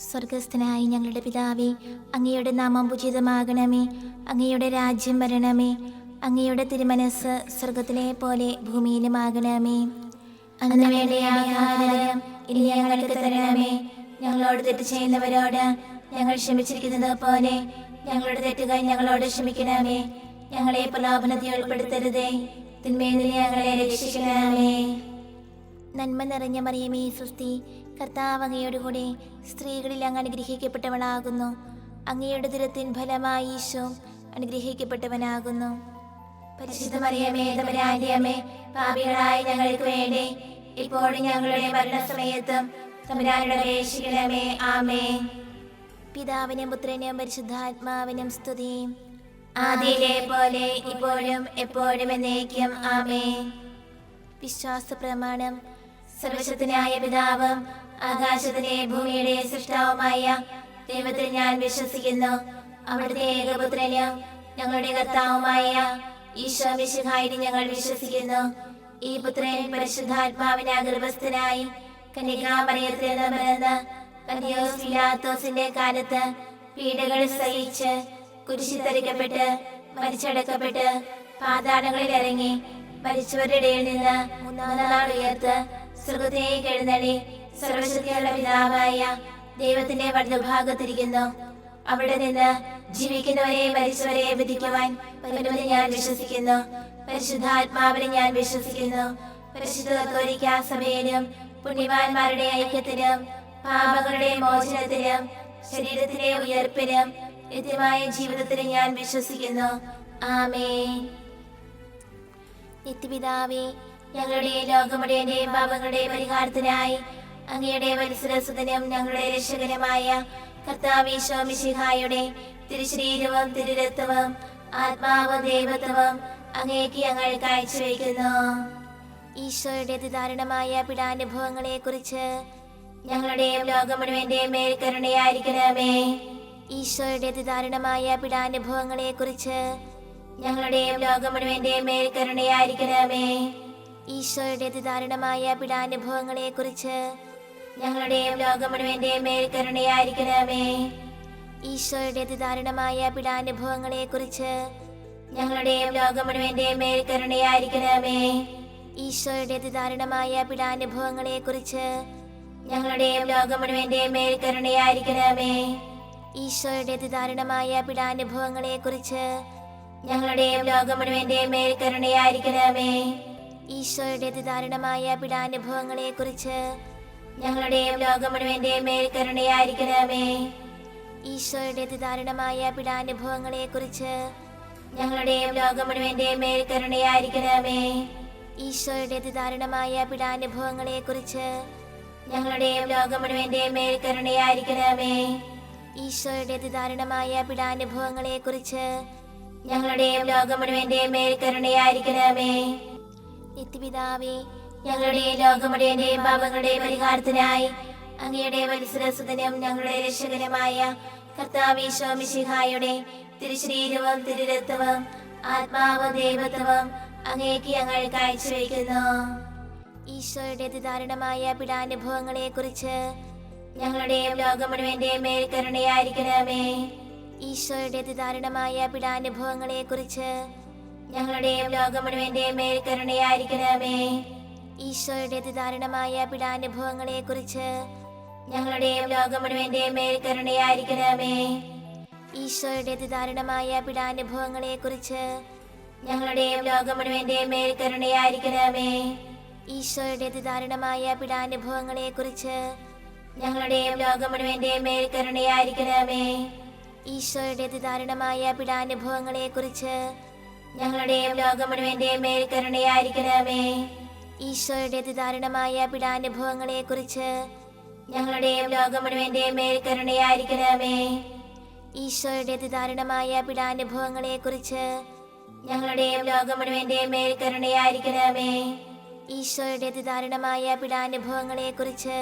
സ്വർഗസ്ഥനായ ഞങ്ങളുടെ പിതാവേ, അങ്ങയുടെ നാമം പൂജിതമാകണമേ. അങ്ങയുടെ രാജ്യം വരണമേ. അങ്ങയുടെ തിരുമനസ് സ്വർഗത്തിലെ പോലെ ഭൂമിയിലുമാകണമേ. അന്ന് വേണ്ട ആഹാരം ഇനി ഞങ്ങൾക്ക് തരണമേ. ഞങ്ങളോട് തെറ്റ് ചെയ്യുന്നവരോട് ഞങ്ങൾ ക്ഷമിച്ചിരിക്കുന്നത് പോലെ ഞങ്ങളുടെ തെറ്റുകൾ ഞങ്ങളോട് ക്ഷമിക്കണമേ. ഞങ്ങളെ പ്രലോഭനത്തിൽ ഉൾപ്പെടുത്തരുതേ, തിന്മയിൽ നിന്ന് ഞങ്ങളെ രക്ഷിക്കണമേ. നന്മ നിറഞ്ഞ മറിയമേ സ്വസ്തി, കർത്താവ് അങ്ങയോടുകൂടെ സ്ത്രീകളിൽ അങ്ങ് അനുഗ്രഹിക്കപ്പെട്ടവളാകുന്നു. അങ്ങയുടെ ദുരത്തിൻ ഫലമായി ഈശോ അനുഗ്രഹിക്കപ്പെട്ടവനാകുന്നു. പരിശുദ്ധ മറിയമേ, തമ്പുരാന്റെ അമ്മേ, പാപികളായ ഞങ്ങൾക്ക് വേണ്ടി ഇപ്പോഴും ഞങ്ങളുടെ മരണസമയത്തും തമ്പുരാനോട് അപേക്ഷിക്കണമേ. ആമേൻ. പിതാവിനും പുത്രനും പരിശുദ്ധാത്മാവിനും സ്തുതി, ആദിയിലെ പോലെ ഇപ്പോഴും എപ്പോഴും എന്നേക്കും. ആമേൻ. വിശ്വാസ പ്രമാണം. സർവശക്തനായ പിതാവും ആകാശത്തിലെ ഭൂമിയുടെ സൃഷ്ടാവുമായ ദൈവത്തിൽ ഞാൻ വിശ്വസിക്കുന്നു. അവിടുത്തെ ഏകപുത്രനും ഞങ്ങളുടെ കർത്താവുമായ ഈശോ മിശിഹായിൽ ഞങ്ങൾ വിശ്വസിക്കുന്നു. ഈ പുത്രൻ പരിശുദ്ധാത്മാവിന് ഗർഭസ്ഥനായി കന്യകാമറിയത്തിൽ നിന്ന് പിറന്ന് പന്തിയോസ് പിലാത്തോസിന്റെ കാലത്ത് പീഡകൾ സഹിച്ച് കുരിശിൽ തറയ്ക്കപ്പെട്ട് മരിച്ചടക്കപ്പെട്ട് പാതാളങ്ങളിൽ ഇറങ്ങി മരിച്ചവരുടെ ഇടയിൽ നിന്ന് മൂന്നാം നാൾ ഉയർത്ത് സ്വർഗ്ഗത്തിലേക്ക് എഴുന്നള്ളി സർവശക്തിയുള്ള പിതാവായ ദൈവത്തിന്റെ വലതുഭാഗത്തിരിക്കുന്നു. അവിടെ നിന്ന് ജീവിക്കുന്നവരെ മരിച്ചവരെ വിധിക്കുവാൻ വരുമെന്ന് ഞാൻ വിശ്വസിക്കുന്നു. പരിശുദ്ധാത്മാവിനെ ഞാൻ വിശ്വസിക്കുന്നു. പരിശുദ്ധ കത്തോലിക്കാ സഭയിലും പുണ്യവാന്മാരുടെ ഐക്യത്തിലും പാപങ്ങളുടെ മോചനത്തിലും ശരീരത്തിലെ ഉയർപ്പിലും നിത്യമായ ജീവിതത്തിലും ഞാൻ വിശ്വസിക്കുന്നു. ആമേൻ. നിത്യപിതാവേ, ഞങ്ങളുടെ ലോകമുടേന്റെയും പാപങ്ങളുടെ പരിഹാരത്തിനായി അങ്ങയുടെ വത്സരസുതനും ഞങ്ങളുടെ രക്ഷകനുമായ കർത്താവ് ഈശോ മിശിഹായുടെ തിരുശരീരവും തിരുരക്തവും ആത്മാവും ദൈവത്വവും അങ്ങേക്ക് ഞങ്ങൾ കാഴ്ചവെക്കുന്നു. ഈശോയുടെ അതിദാരുണമായ പീഡാനുഭവങ്ങളെ കുറിച്ച് ഞങ്ങളുടെയും ലോകം മുഴുവന്റെയും മേൽ കരുണയായിരിക്കണമേ. ഈശോയുടെ അതിദാരുണമായ പീഡാനുഭവങ്ങളെ കുറിച്ച് ഞങ്ങളുടെയും ലോകം മുഴുവന്റെയും മേൽ കരുണയായിരിക്കണമേ. ഈശോയുടെ അതിദാരുണമായ പീഡാനുഭവങ്ങളെ കുറിച്ച് ഞങ്ങളുടെയും ലോകം മുഴുവന്റെയും മേൽ കരുണയായിരിക്കണമേ. ഈശോയുടെ അതിദാരുണമായ പീഡാനുഭവങ്ങളെ കുറിച്ച് ഞങ്ങളുടെയും ലോകം മുഴുവന്റെയും മേൽ കരുണയായിരിക്കണമേ. ഈശോയുടെ അതിദാരുണമായ പീഡാനുഭവങ്ങളെ കുറിച്ച് ഞങ്ങളുടെയും ലോകം മുഴുവന്റെയും മേൽ കരുണയായിരിക്കണമേ. ഈശോയുടെ അതിദാരുണമായ പീഡാനുഭവങ്ങളെ കുറിച്ച് ഞങ്ങളുടെയും ലോകം മുഴുവന്റെയും മേൽ കരുണയായിരിക്കണമേ. ഈശോയുടെ അതിദാരുണമായ പീഡാനുഭവങ്ങളെ കുറിച്ച് ഞങ്ങളുടെയും ലോകം മുഴുവന്റെയും മേൽ കരുണയായിരിക്കണമേ. ഈശോയുടെ അതിദാരുണമായ പീഡാനുഭവങ്ങളെ കുറിച്ച് ഞങ്ങളുടെയും ലോകം മുഴുവന്റെയും മേൽ കരുണയായിരിക്കണമേ. ഈശോയുടെ അതിദാരുണമായ പീഡാനുഭവങ്ങളെ കുറിച്ച് ഞങ്ങളുടെയും ലോകം മുഴുവന്റെയും മേൽ കരുണയായിരിക്കണമേ. ഈശോയുടെ അതിദാരുണമായ പീഡാനുഭവങ്ങളെ കുറിച്ച് ഞങ്ങളുടെയും ലോകം മുഴുവന്റെയും മേൽ കരുണയായിരിക്കണമേ. നിത്യപിതാവേ, ഞങ്ങളുടെ ലോകം മുഴുവന്റെയും പാപങ്ങളുടെ പരിഹാരത്തിനായി അങ്ങയുടെ വത്സരസുതനും ഞങ്ങളുടെ രക്ഷകനുമായ കർത്താവ് ഈശോ മിശിഹായുടെ തിരുശരീരവും തിരുരക്തവും ആത്മാവും ദൈവത്വവും അങ്ങേക്ക് ഞങ്ങൾ കാഴ്ചവെക്കുന്നു. ഈശോയുടെ അതിദാരുണമായ പീഡാനുഭവങ്ങളെ കുറിച്ച് ഞങ്ങളുടെയും ലോകം മുഴുവന്റെയും മേൽ കരുണയായിരിക്കണമേ. ഈശോയുടെ അതിദാരുണമായ പീഡാനുഭവങ്ങളെ കുറിച്ച് ഞങ്ങളുടെയും ലോകം മുഴുവന്റെയും മേൽ കരുണയായിരിക്കണമേ. ഈശോയുടെ അതിദാരുണമായ പീഡാനുഭവങ്ങളെ കുറിച്ച് ഞങ്ങളുടെയും ലോകം മുഴുവന്റെയും മേൽ കരുണയായിരിക്കണമേ. ഈശോയുടെ അതിദാരുണമായ പീഡാനുഭവങ്ങളെ കുറിച്ച് ഞങ്ങളുടെയും ലോകം മുഴുവന്റെയും മേൽ കരുണയായിരിക്കണമേ. ഈശോയുടെ അതിദാരുണമായ പീഡാനുഭവങ്ങളെ കുറിച്ച് ഞങ്ങളുടെയും ലോകം മുഴുവന്റെയും മേൽ കരുണയായിരിക്കണമേ. ഈശോയുടെ അതിദാരുണമായ പീഡാനുഭവങ്ങളെ കുറിച്ച് ഞങ്ങളുടെയും ലോകം മുഴുവന്റെയും മേൽ കരുണയായിരിക്കണമേ. ഈശോയുടെ അതിദാരുണമായ പീഡാനുഭവങ്ങളെ കുറിച്ച് ഞങ്ങളുടെയും ലോകം മുഴുവന്റെയും മേൽ കരുണയായിരിക്കണമേ. ഈശോയുടെ അതിദാരുണമായ പീഡാനുഭവങ്ങളെ കുറിച്ച് ഞങ്ങളുടെയും ലോകം മുഴുവന്റെയും മേൽ കരുണയായിരിക്കണമേ. ഈശോയുടെ അതിദാരുണമായ പീഡാനുഭവങ്ങളെ കുറിച്ച്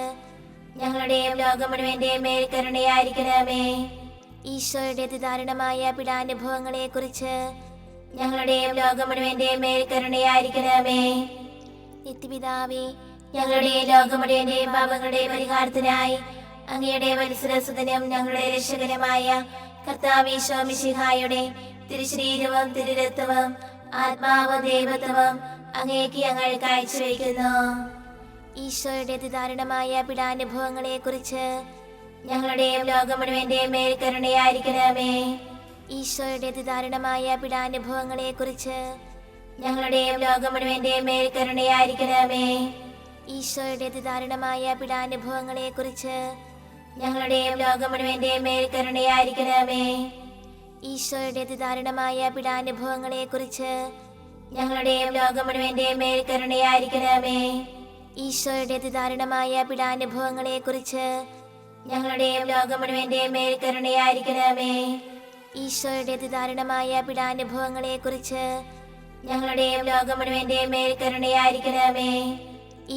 ഞങ്ങളുടെയും ലോകം മുഴുവന്റെയും മേൽ കരുണയായിരിക്കണമേ. ഈശോയുടെ അതിദാരുണമായ പീഡാനുഭവങ്ങളെ കുറിച്ച് ഞങ്ങളുടെയും ലോകം മുഴുവന്റെയും മേൽ കരുണയായിരിക്കണമേ. നിത്യപിതാവേ, ഞങ്ങളുടെ ലോകം മുഴുവന്റെയും പാപങ്ങളുടെ പരിഹാരത്തിനായി അങ്ങയുടെ വത്സരസുതനും ഞങ്ങളുടെ രക്ഷകനുമായ കർത്താവീശോ മിശിഹായുടെ തിരുശരീരവും തിരുരക്തവും ആത്മാവും ദൈവത്വവും അങ്ങേക്ക് ഞങ്ങൾ കാഴ്ചവെക്കുന്നു. ഈശോയുടെ അതിദാരുണമായ പീഡാനുഭവങ്ങളെ കുറിച്ച് ഞങ്ങളുടെയും ലോകം മുഴുവന്റെയും മേൽ കരുണയായിരിക്കണമേ. ഈശോയുടെ അതിദാരുണമായ പീഡാനുഭവങ്ങളെ കുറിച്ച് ഞങ്ങളുടെയും ലോകം മുഴുവന്റെയും മേൽ കരുണയായിരിക്കണമേ. ഈശോയുടെ അതിദാരുണമായ പീഡാനുഭവങ്ങളെ കുറിച്ച് ഞങ്ങളുടെയും ലോകം മുഴുവന്റെയും മേൽ കരുണയായിരിക്കണമേ. ഈശോയുടെ അതിദാരുണമായ പീഡാനുഭവങ്ങളെ കുറിച്ച് ഞങ്ങളുടെയും ലോകം മുഴുവന്റെയും മേൽ കരുണയായിരിക്കണമേ. ഈശോയുടെ അതിദാരുണമായ പീഡാനുഭവങ്ങളെ കുറിച്ച് ഞങ്ങളുടെയും ലോകം മുഴുവന്റെയും മേൽ കരുണയായിരിക്കണമേ. ഈശോയുടെ അതിദാരുണമായ പീഡാനുഭവങ്ങളെ കുറിച്ച് ഞങ്ങളുടെയും ലോകം മുഴുവന്റെയും മേൽ കരുണയായിരിക്കണമേ.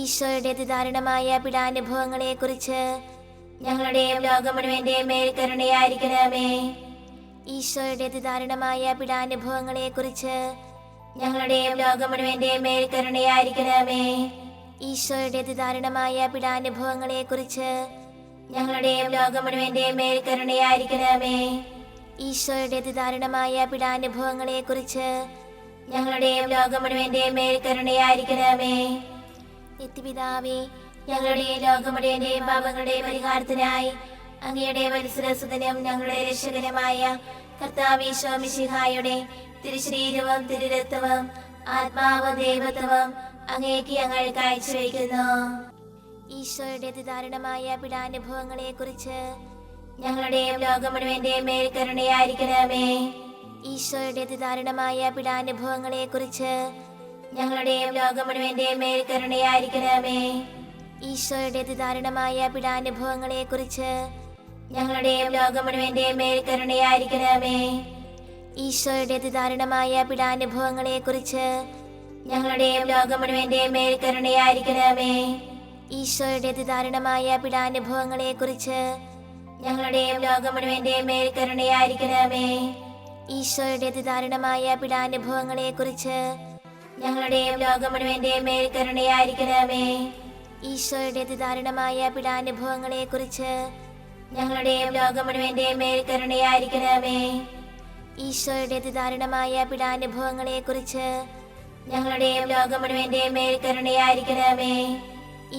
ഈശോയുടെ അതിദാരുണമായ പീഡാനുഭവങ്ങളെ കുറിച്ച് ഞങ്ങളുടെയും ലോകം മുഴുവന്റെയും മേൽ കരുണയായിരിക്കണമേ. ഈശോയുടെ അതിദാരുണമായ പീഡാനുഭവങ്ങളെ കുറിച്ച് ഞങ്ങളുടെയും ലോകം മുഴുവന്റെയും മേൽ കരുണയായിരിക്കണമേ. ഈശോയുടെ അതിദാരുണമായ പീഡാനുഭവങ്ങളെ കുറിച്ച് ഞങ്ങളുടെയും ലോകം മുഴുവന്റെയും മേൽ കരുണയായിരിക്കണമേ. ഈശോയുടെ അതിദാരുണമായ പീഡാനുഭവങ്ങളെ കുറിച്ച് ഞങ്ങളുടെയും ലോകം മുഴുവന്റെയും മേൽ കരുണയായിരിക്കണമേ. നിത്യപിതാവേ, ഞങ്ങളുടെ ലോകം മുഴുവന്റെയും പാപങ്ങളുടെ പരിഹാരത്തിനായി അങ്ങയുടെ വത്സരസുതനും ഞങ്ങളുടെ രക്ഷകനുമായ കർത്താവീശോ മിശിഹായുടെ തിരുശരീരവും തിരുരക്തവും ആത്മാവും ദൈവത്വവും അങ്ങേക്ക് ഞങ്ങൾ കാഴ്ചവെക്കുന്നു. ഈശോയുടെ അതിദാരുണമായ പീഡാനുഭവങ്ങളെ കുറിച്ച് ഞങ്ങളുടെയും ലോകം മുഴുവന്റെയും മേൽ കരുണയായിരിക്കണമേ. ഈശോയുടെ അതിദാരുണമായ പീഡാനുഭവങ്ങളെ കുറിച്ച് ഞങ്ങളുടെയും ലോകം മുഴുവന്റെയും മേൽ കരുണയായിരിക്കണമേ. ഈശോയുടെ അതിദാരുണമായ പീഡാനുഭവങ്ങളെ കുറിച്ച് ഞങ്ങളുടെയും ലോകം മുഴുവന്റെയും മേൽ കരുണയായിരിക്കണമേ. ഈശോയുടെ അതിദാരുണമായ പീഡാനുഭവങ്ങളെ കുറിച്ച് ഞങ്ങളുടെയും ലോകം മുഴുവന്റെയും മേൽ കരുണയായിരിക്കണമേ. ഈശോയുടെ അതിദാരുണമായ പീഡാനുഭവങ്ങളെ കുറിച്ച് ഞങ്ങളുടെയും ലോകം മുഴുവന്റെയും മേൽ കരുണയായിരിക്കണമേ. ഈശോയുടെ അതിദാരുണമായ പീഡാനുഭവങ്ങളെ കുറിച്ച് ഞങ്ങളുടെയും ലോകം മുഴുവന്റെയും മേൽ കരുണയായിരിക്കണമേ. ഈശോയുടെ അതിദാരുണമായ പീഡാനുഭവങ്ങളെ കുറിച്ച് ഞങ്ങളുടെയും ലോകം മുഴുവന്റെയും മേൽ കരുണയായിരിക്കണമേ. ഈശോയുടെ അതിദാരുണമായ പീഡാനുഭവങ്ങളെ കുറിച്ച് ഞങ്ങളുടെയും ലോകം മുഴുവന്റെയും മേൽ കരുണയായിരിക്കണമേ.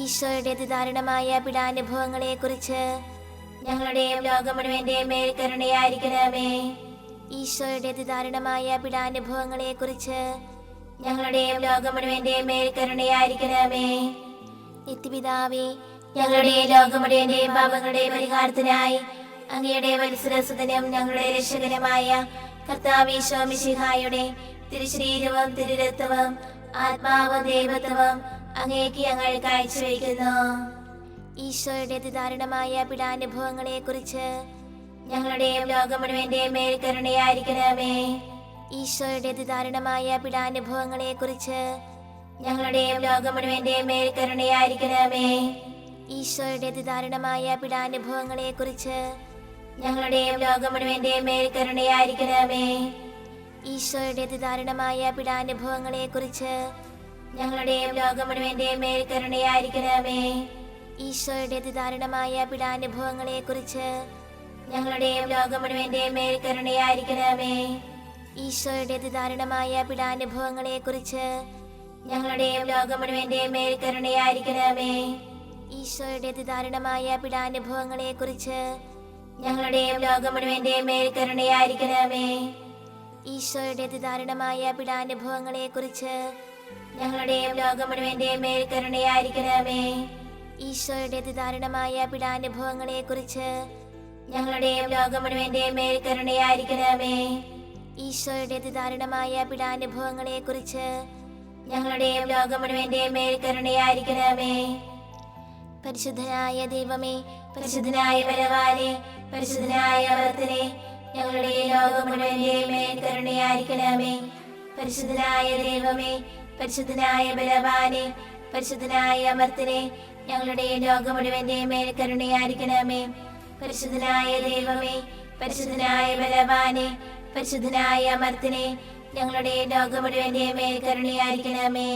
ഈശോയുടെ അതിദാരുണമായ പീഡാനുഭവങ്ങളെ കുറിച്ച് ഞങ്ങളുടെയും ലോകം മുഴുവന്റെയും മേൽ കരുണയായിരിക്കണമേ. ഈശോയുടെ അതിദാരുണമായ പീഡാനുഭവങ്ങളെ കുറിച്ച് ഞങ്ങളുടെയും ലോകം മുഴുവന്റെയും മേൽ കരുണയായിരിക്കണമേ. നിത്യപിതാവേ, ഞങ്ങളുടെ ലോകം മുഴുവന്റെയും പാപങ്ങളുടെ പരിഹാരത്തിനായി അങ്ങയുടെ വത്സരസുതനും ഞങ്ങളുടെ രക്ഷകനുമായ കർത്താവീശോ മിശിഹായുടെ തിരുശരീരവും തിരുരക്തവും ആത്മാവും ദൈവത്വവും അങ്ങേക്ക് ഞങ്ങൾ കാഴ്ചവെക്കുന്നു. ഈശോയുടെ അതിദാരുണമായ പീഡാനുഭവങ്ങളെ കുറിച്ച് ഞങ്ങളുടെയും ലോകം മുഴുവന്റെയും മേൽ കരുണയായിരിക്കണമേ. ഈശോയുടെ അതിദാരുണമായ പീഡാനുഭവങ്ങളെ കുറിച്ച് ഞങ്ങളുടെയും ലോകം മുഴുവന്റെയും മേൽ കരുണയായിരിക്കണമേ. ഈശോയുടെ അതിദാരുണമായ പീഡാനുഭവങ്ങളെ കുറിച്ച് ഞങ്ങളുടെയും ലോകം മുഴുവന്റെയും മേൽ കരുണയായിരിക്കണമേ. ഈശോയുടെ അതിദാരുണമായ പീഡാനുഭവങ്ങളെ കുറിച്ച് ഞങ്ങളുടെയും ലോകം മുഴുവന്റെയും മേൽ കരുണയായിരിക്കണമേ. ഈശോയുടെ അതിദാരുണമായ പീഡാനുഭവങ്ങളെ കുറിച്ച് ഞങ്ങളുടെയും ലോകം മുഴുവന്റെയും മേൽ കരുണയായിരിക്കണമേ. ഈശോയുടെ അതിദാരുണമായ പീഡാനുഭവങ്ങളെ കുറിച്ച് ഞങ്ങളുടെയും ലോകം മുഴുവന്റെയും മേൽ കരുണയായിരിക്കണമേ. ഈശോയുടെ അതിദാരുണമായ പീഡാനുഭവങ്ങളെ കുറിച്ച് ഞങ്ങളുടെയും ലോകം മുഴുവന്റെയും മേൽ കരുണയായിരിക്കണമേ. ഈശോയുടെ അതിദാരുണമായ പീഡാനുഭവങ്ങളെ കുറിച്ച് ഞങ്ങളുടെയും ലോകം മുഴുവന്റെയും മേൽ കരുണയായിരിക്കണമേ. ഈശോയുടെ അതിദാരുണമായ പീഡാനുഭവങ്ങളെ കുറിച്ച് ഞങ്ങളുടെയും ലോകം മുഴുവന്റെയും മേൽ കരുണയായിരിക്കണമേ. ഈശോയുടെ അതിദാരുണമായ പീഡാനുഭവങ്ങളെ കുറിച്ച് ഞങ്ങളുടെയും ലോകം മുഴുവന്റെയും മേൽ കരുണയായിരിക്കണമേ. പരിശുദ്ധനായ ദൈവമേ, പരിശുദ്ധനായ ബലവാനേ, പരിശുദ്ധനായ അമർത്തനേ, ഞങ്ങളുടെ ലോകം മുഴുവന്റെയും മേൽ കരുണയായിരിക്കണമേ. പരിശുദ്ധനായ ദൈവമേ, പരിശുദ്ധനായ ബലവാനേ, പരിശുദ്ധനായ അമർത്തനേ, ഞങ്ങളുടെ ലോകം മുഴുവന്റെയും മേൽ കരുണയായിരിക്കണമേ. പരിശുദ്ധനായ ദൈവമേ, പരിശുദ്ധനായ ബലവാനേ, പരിശുദ്ധനായ അമർത്തനേ, ഞങ്ങളുടെ ലോകം മുഴുവന്റെയും മേൽ കരുണയായിരിക്കണമേ.